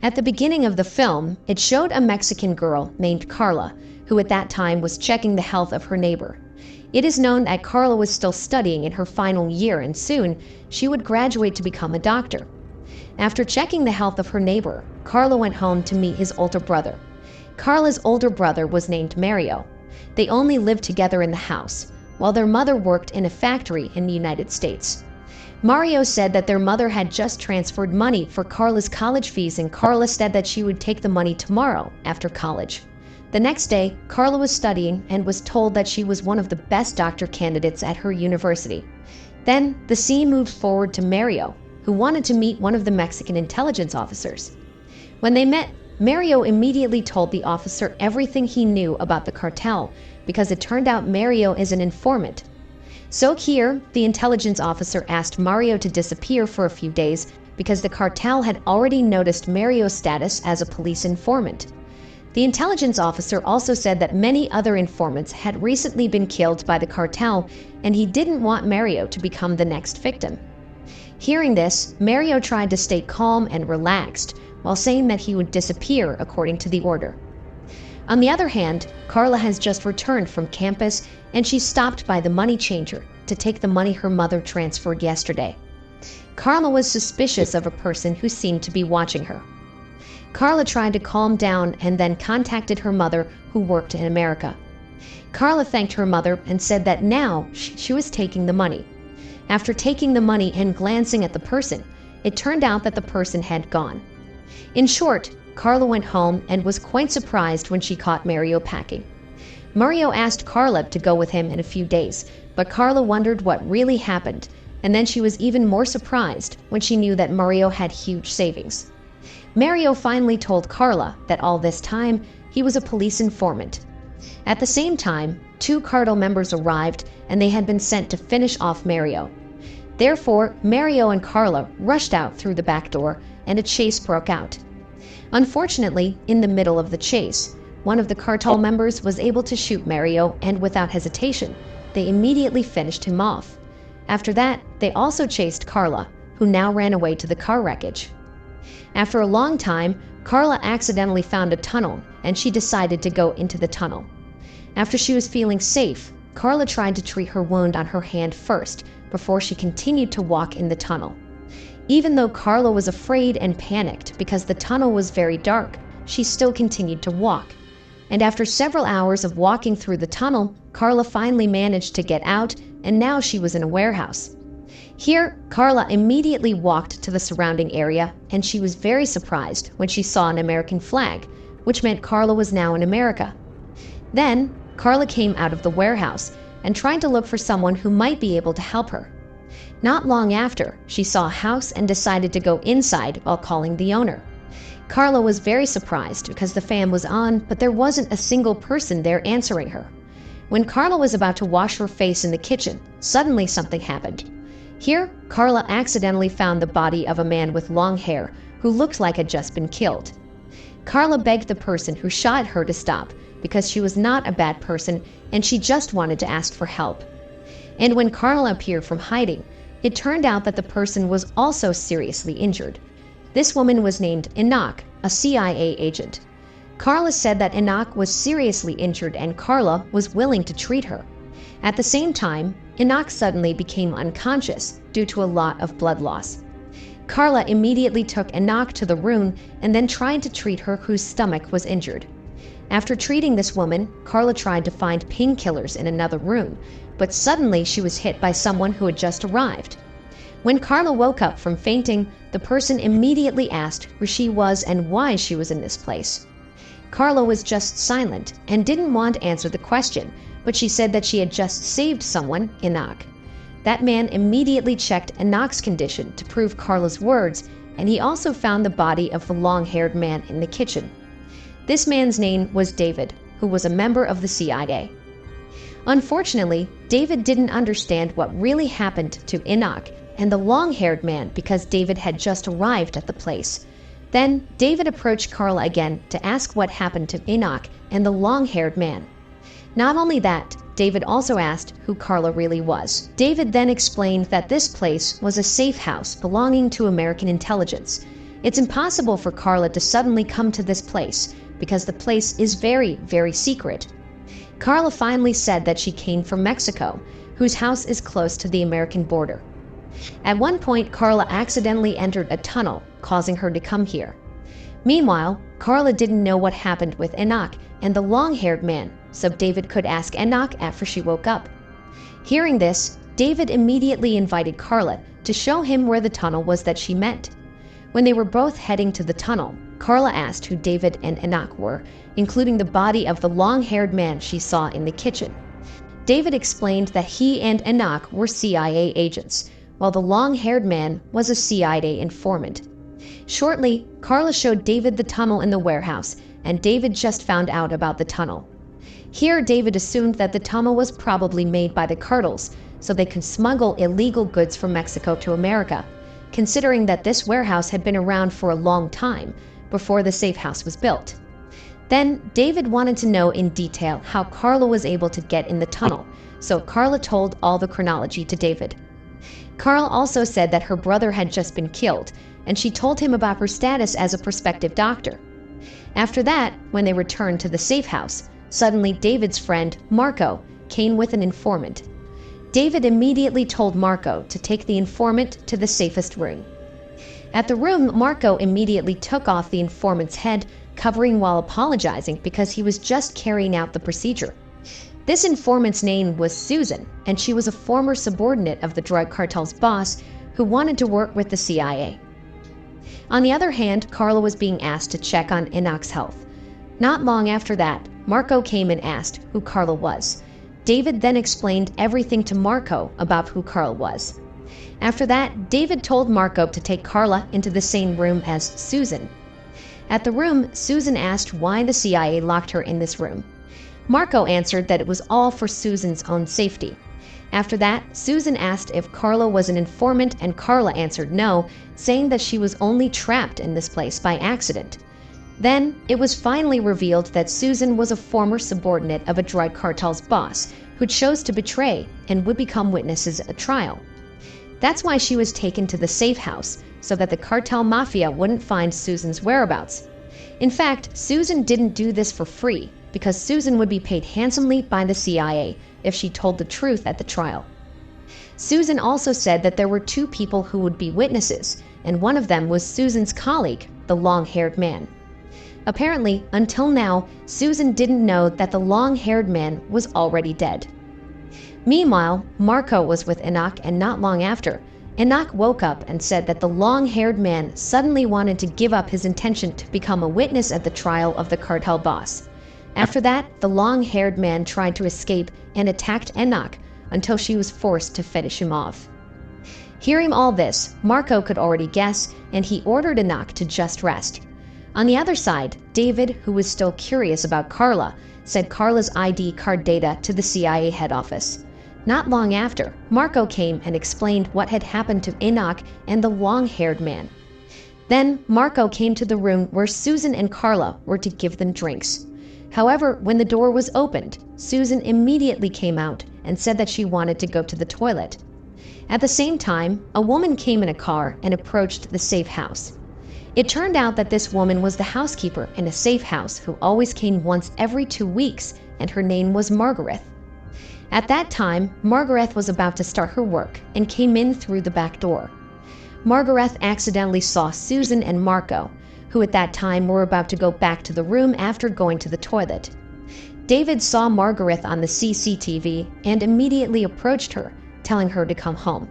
At the beginning of the film, it showed a Mexican girl named Carla, who at that time was checking the health of her neighbor. It is known that Carla was still studying in her final year, and soon she would graduate to become a doctor. After checking the health of her neighbor, Carla went home to meet his older brother. Carla's older brother was named Mario. They only lived together in the house, while their mother worked in a factory in the United States. Mario said that their mother had just transferred money for Carla's college fees, and Carla said that she would take the money tomorrow after college. The next day, Carla was studying and was told that she was one of the best doctor candidates at her university. Then, the scene moved forward to Mario, who wanted to meet one of the Mexican intelligence officers. When they met, Mario immediately told the officer everything he knew about the cartel, because it turned out Mario is an informant. So here, the intelligence officer asked Mario to disappear for a few days because the cartel had already noticed Mario's status as a police informant. The intelligence officer also said that many other informants had recently been killed by the cartel, and he didn't want Mario to become the next victim. Hearing this, Mario tried to stay calm and relaxed, while saying that he would disappear according to the order. On the other hand, Carla has just returned from campus, and she stopped by the money changer to take the money her mother transferred yesterday. Carla was suspicious of a person who seemed to be watching her. Carla tried to calm down and then contacted her mother, who worked in America. Carla thanked her mother and said that now she was taking the money. After taking the money and glancing at the person, it turned out that the person had gone. In short, Carla went home and was quite surprised when she caught Mario packing. Mario asked Carla to go with him in a few days, but Carla wondered what really happened, and then she was even more surprised when she knew that Mario had huge savings. Mario finally told Carla that all this time he was a police informant. At the same time, 2 cartel members arrived, and they had been sent to finish off Mario. Therefore, Mario and Carla rushed out through the back door, and a chase broke out. Unfortunately, in the middle of the chase, one of the cartel members was able to shoot Mario, and without hesitation, they immediately finished him off. After that, they also chased Carla, who now ran away to the car wreckage. After a long time, Carla accidentally found a tunnel, and she decided to go into the tunnel. After she was feeling safe, Carla tried to treat her wound on her hand first, before she continued to walk in the tunnel. Even though Carla was afraid and panicked because the tunnel was very dark, she still continued to walk. And after several hours of walking through the tunnel, Carla finally managed to get out, and now she was in a warehouse. Here, Carla immediately walked to the surrounding area, and she was very surprised when she saw an American flag, which meant Carla was now in America. Then, Carla came out of the warehouse and tried to look for someone who might be able to help her. Not long after, she saw a house and decided to go inside while calling the owner. Carla was very surprised because the fan was on, but there wasn't a single person there answering her. When Carla was about to wash her face in the kitchen, suddenly something happened. Here, Carla accidentally found the body of a man with long hair who looked like had just been killed. Carla begged the person who shot her to stop because she was not a bad person and she just wanted to ask for help. And when Carla appeared from hiding, it turned out that the person was also seriously injured. This woman was named Enoch, a CIA agent. Carla said that Enoch was seriously injured and Carla was willing to treat her. At the same time, Enoch suddenly became unconscious due to a lot of blood loss. Carla immediately took Enoch to the room and then tried to treat her whose stomach was injured. After treating this woman, Carla tried to find painkillers in another room, but suddenly she was hit by someone who had just arrived. When Carla woke up from fainting, the person immediately asked who she was and why she was in this place. Carla was just silent and didn't want to answer the question, but she said that she had just saved someone, Enoch. That man immediately checked Enoch's condition to prove Carla's words, and he also found the body of the long-haired man in the kitchen. This man's name was David, who was a member of the CIA. Unfortunately, David didn't understand what really happened to Enoch and the long-haired man because David had just arrived at the place. Then, David approached Carla again to ask what happened to Enoch and the long-haired man. Not only that, David also asked who Carla really was. David then explained that this place was a safe house belonging to American intelligence. It's impossible for Carla to suddenly come to this place because the place is very, very secret. Carla finally said that she came from Mexico, whose house is close to the American border. At one point, Carla accidentally entered a tunnel, causing her to come here. Meanwhile, Carla didn't know what happened with Enoch and the long-haired man, so David could ask Enoch after she woke up. Hearing this, David immediately invited Carla to show him where the tunnel was that she meant. When they were both heading to the tunnel, Carla asked who David and Enoch were, including the body of the long-haired man she saw in the kitchen. David explained that he and Enoch were CIA agents, while the long-haired man was a CIA informant. Shortly, Carla showed David the tunnel in the warehouse, and David just found out about the tunnel. Here, David assumed that the tunnel was probably made by the cartels, so they could smuggle illegal goods from Mexico to America, considering that this warehouse had been around for a long time, before the safe house was built. Then, David wanted to know in detail how Carla was able to get in the tunnel, so Carla told all the chronology to David. Carla also said that her brother had just been killed, and she told him about her status as a prospective doctor. After that, when they returned to the safe house, suddenly David's friend, Marco, came with an informant. David immediately told Marco to take the informant to the safest room. At the room, Marco immediately took off the informant's head, covering while apologizing because he was just carrying out the procedure. This informant's name was Susan, and she was a former subordinate of the drug cartel's boss who wanted to work with the CIA. On the other hand, Carla was being asked to check on Enoch's health. Not long after that, Marco came and asked who Carla was. David then explained everything to Marco about who Carla was. After that, David told Marco to take Carla into the same room as Susan. At the room, Susan asked why the CIA locked her in this room. Marco answered that it was all for Susan's own safety. After that, Susan asked if Carla was an informant, and Carla answered no, saying that she was only trapped in this place by accident. Then, it was finally revealed that Susan was a former subordinate of a drug cartel's boss who chose to betray and would become witnesses at a trial. That's why she was taken to the safe house, so that the cartel mafia wouldn't find Susan's whereabouts. In fact, Susan didn't do this for free, because Susan would be paid handsomely by the CIA if she told the truth at the trial. Susan also said that there were two people who would be witnesses, and one of them was Susan's colleague, the long-haired man. Apparently, until now, Susan didn't know that the long-haired man was already dead. Meanwhile, Marco was with Enoch, and not long after, Enoch woke up and said that the long-haired man suddenly wanted to give up his intention to become a witness at the trial of the cartel boss. After that, the long-haired man tried to escape and attacked Enoch until she was forced to finish him off. Hearing all this, Marco could already guess, and he ordered Enoch to just rest. On the other side, David, who was still curious about Carla, sent Carla's ID card data to the CIA head office. Not long after, Marco came and explained what had happened to Enoch and the long-haired man. Then, Marco came to the room where Susan and Carla were to give them drinks. However, when the door was opened, Susan immediately came out and said that she wanted to go to the toilet. At the same time, a woman came in a car and approached the safe house. It turned out that this woman was the housekeeper in a safe house who always came once every 2 weeks, and her name was Margaret. At that time, Margaret was about to start her work and came in through the back door. Margaret accidentally saw Susan and Marco, who at that time were about to go back to the room after going to the toilet. David saw Margaret on the CCTV and immediately approached her, telling her to come home.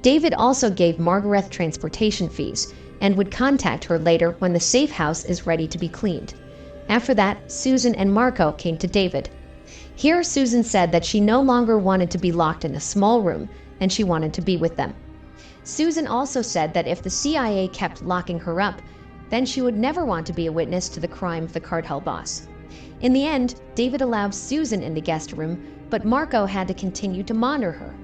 David also gave Margaret transportation fees and would contact her later when the safe house is ready to be cleaned. After that, Susan and Marco came to David. Here, Susan said that she no longer wanted to be locked in a small room, and she wanted to be with them. Susan also said that if the CIA kept locking her up, then she would never want to be a witness to the crime of the cartel boss. In the end, David allowed Susan in the guest room, but Marco had to continue to monitor her.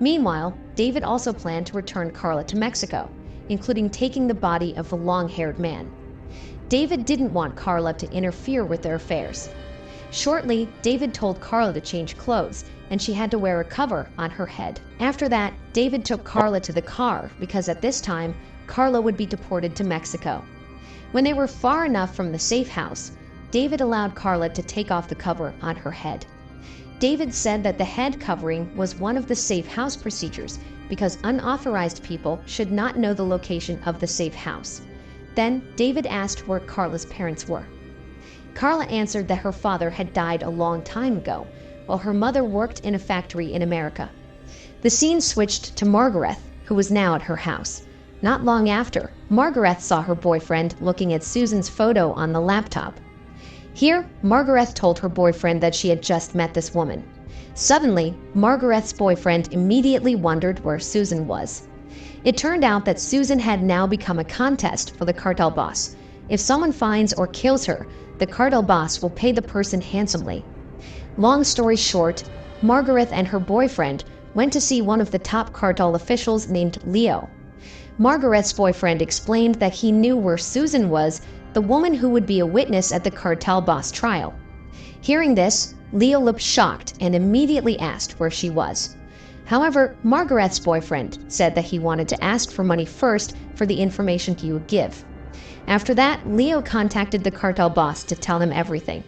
Meanwhile, David also planned to return Carla to Mexico, including taking the body of the long-haired man. David didn't want Carla to interfere with their affairs. Shortly, David told Carla to change clothes, and she had to wear a cover on her head. After that, David took Carla to the car because at this time, Carla would be deported to Mexico. When they were far enough from the safe house, David allowed Carla to take off the cover on her head. David said that the head covering was one of the safe house procedures because unauthorized people should not know the location of the safe house. Then David asked where Carla's parents were. Carla answered that her father had died a long time ago, while her mother worked in a factory in America. The scene switched to Margaret, who was now at her house. Not long after, Margaret saw her boyfriend looking at Susan's photo on the laptop. Here, Margaret told her boyfriend that she had just met this woman. Suddenly, Margaret's boyfriend immediately wondered where Susan was. It turned out that Susan had now become a contest for the cartel boss. If someone finds or kills her, the cartel boss will pay the person handsomely. Long story short, Margaret and her boyfriend went to see one of the top cartel officials named Leo. Margaret's boyfriend explained that he knew where Susan was, the woman who would be a witness at the cartel boss trial. Hearing this, Leo looked shocked and immediately asked where she was. However, Margaret's boyfriend said that he wanted to ask for money first for the information he would give. After that, Leo contacted the cartel boss to tell him everything.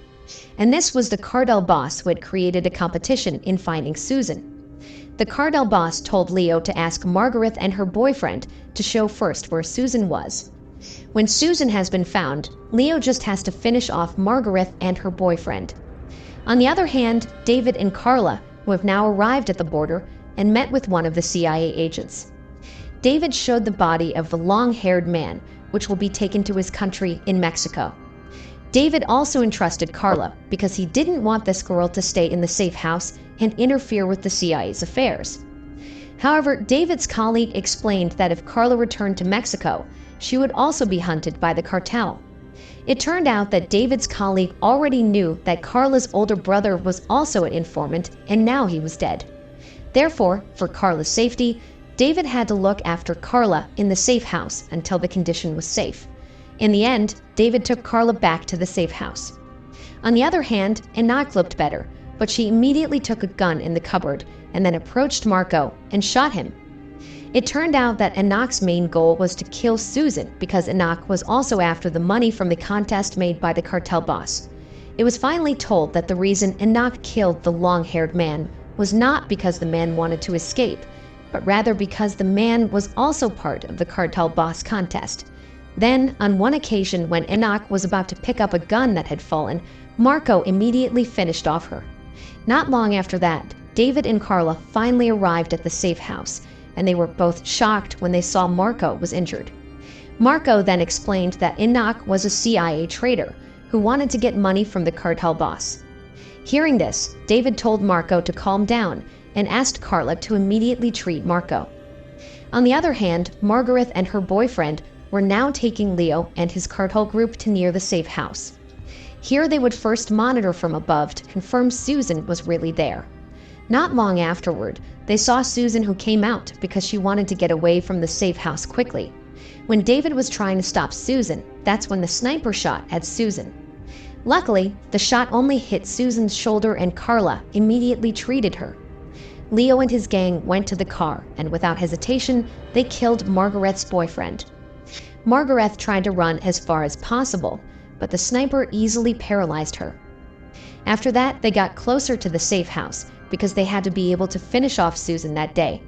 And this was the cartel boss who had created a competition in finding Susan. The cartel boss told Leo to ask Margaret and her boyfriend to show first where Susan was. When Susan has been found, Leo just has to finish off Margaret and her boyfriend. On the other hand, David and Carla, who have now arrived at the border, and met with one of the CIA agents. David showed the body of the long-haired man, which will be taken to his country in Mexico. David also entrusted Carla because he didn't want this girl to stay in the safe house and interfere with the CIA's affairs. However, David's colleague explained that if Carla returned to Mexico, she would also be hunted by the cartel. It turned out that David's colleague already knew that Carla's older brother was also an informant, and now he was dead. Therefore, for Carla's safety, David had to look after Carla in the safe house until the condition was safe. In the end, David took Carla back to the safe house. On the other hand, Enoch looked better, but she immediately took a gun in the cupboard and then approached Marco and shot him. It turned out that Enoch's main goal was to kill Susan because Enoch was also after the money from the contest made by the cartel boss. It was finally told that the reason Enoch killed the long-haired man was not because the man wanted to escape, but rather because the man was also part of the cartel boss contest. Then, on one occasion when Enoch was about to pick up a gun that had fallen, Marco immediately finished off her. Not long after that, David and Carla finally arrived at the safe house, and they were both shocked when they saw Marco was injured. Marco then explained that Enoch was a CIA traitor who wanted to get money from the cartel boss. Hearing this, David told Marco to calm down and asked Carla to immediately treat Marco. On the other hand, Margaret and her boyfriend were now taking Leo and his cartel group to near the safe house. Here they would first monitor from above to confirm Susan was really there. Not long afterward, they saw Susan, who came out because she wanted to get away from the safe house quickly. When David was trying to stop Susan, that's when the sniper shot at Susan. Luckily, the shot only hit Susan's shoulder and Carla immediately treated her. Leo and his gang went to the car, and without hesitation, they killed Margaret's boyfriend. Margaret tried to run as far as possible, but the sniper easily paralyzed her. After that, they got closer to the safe house because they had to be able to finish off Susan that day.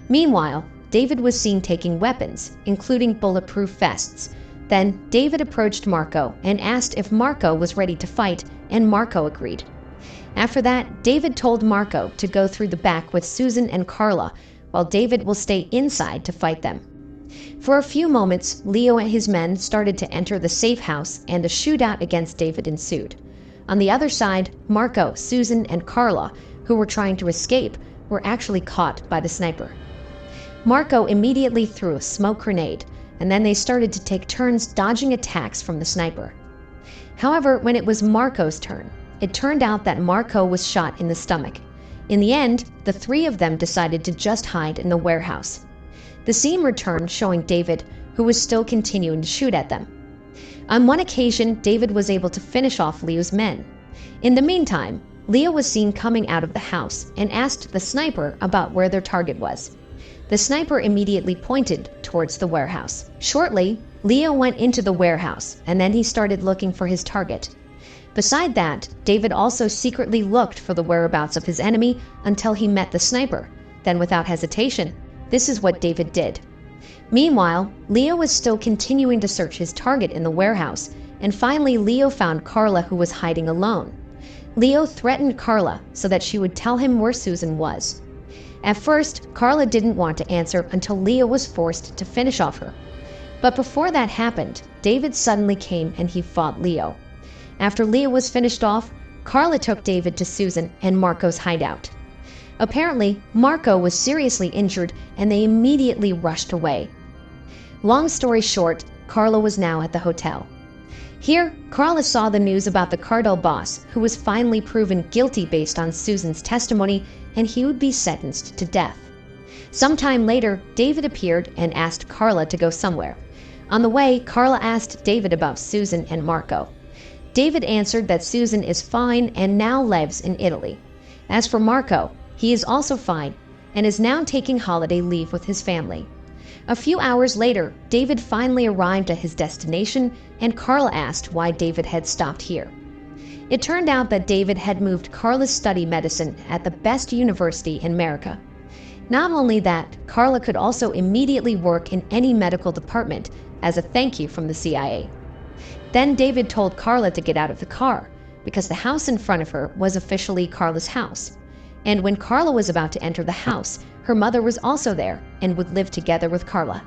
Meanwhile, David was seen taking weapons, including bulletproof vests. Then David approached Marco and asked if Marco was ready to fight, and Marco agreed. After that, David told Marco to go through the back with Susan and Carla, while David will stay inside to fight them. For a few moments, Leo and his men started to enter the safe house, and a shootout against David ensued. On the other side, Marco, Susan, and Carla, who were trying to escape, were actually caught by the sniper. Marco immediately threw a smoke grenade, and then they started to take turns dodging attacks from the sniper. However, when it was Marco's turn, it turned out that Marco was shot in the stomach. In the end, the three of them decided to just hide in the warehouse. The scene returned showing David, who was still continuing to shoot at them. On one occasion, David was able to finish off Leo's men. In the meantime, Leo was seen coming out of the house and asked the sniper about where their target was. The sniper immediately pointed towards the warehouse. Shortly, Leo went into the warehouse, and then he started looking for his target. Beside that, David also secretly looked for the whereabouts of his enemy until he met the sniper. Then, without hesitation, this is what David did. Meanwhile, Leo was still continuing to search his target in the warehouse, and finally Leo found Carla, who was hiding alone. Leo threatened Carla so that she would tell him where Susan was. At first, Carla didn't want to answer until Leo was forced to finish off her. But before that happened, David suddenly came and he fought Leo. After Leo was finished off, Carla took David to Susan and Marco's hideout. Apparently, Marco was seriously injured and they immediately rushed away. Long story short, Carla was now at the hotel. Here, Carla saw the news about the Cartel boss, who was finally proven guilty based on Susan's testimony, and he would be sentenced to death. Sometime later, David appeared and asked Carla to go somewhere. On the way, Carla asked David about Susan and Marco. David answered that Susan is fine and now lives in Italy. As for Marco, he is also fine and is now taking holiday leave with his family. A few hours later, David finally arrived at his destination, and Carla asked why David had stopped here. It turned out that David had moved Carla's study medicine at the best university in America. Not only that, Carla could also immediately work in any medical department as a thank you from the CIA. Then David told Carla to get out of the car, because the house in front of her was officially Carla's house. And when Carla was about to enter the house, her mother was also there and would live together with Carla.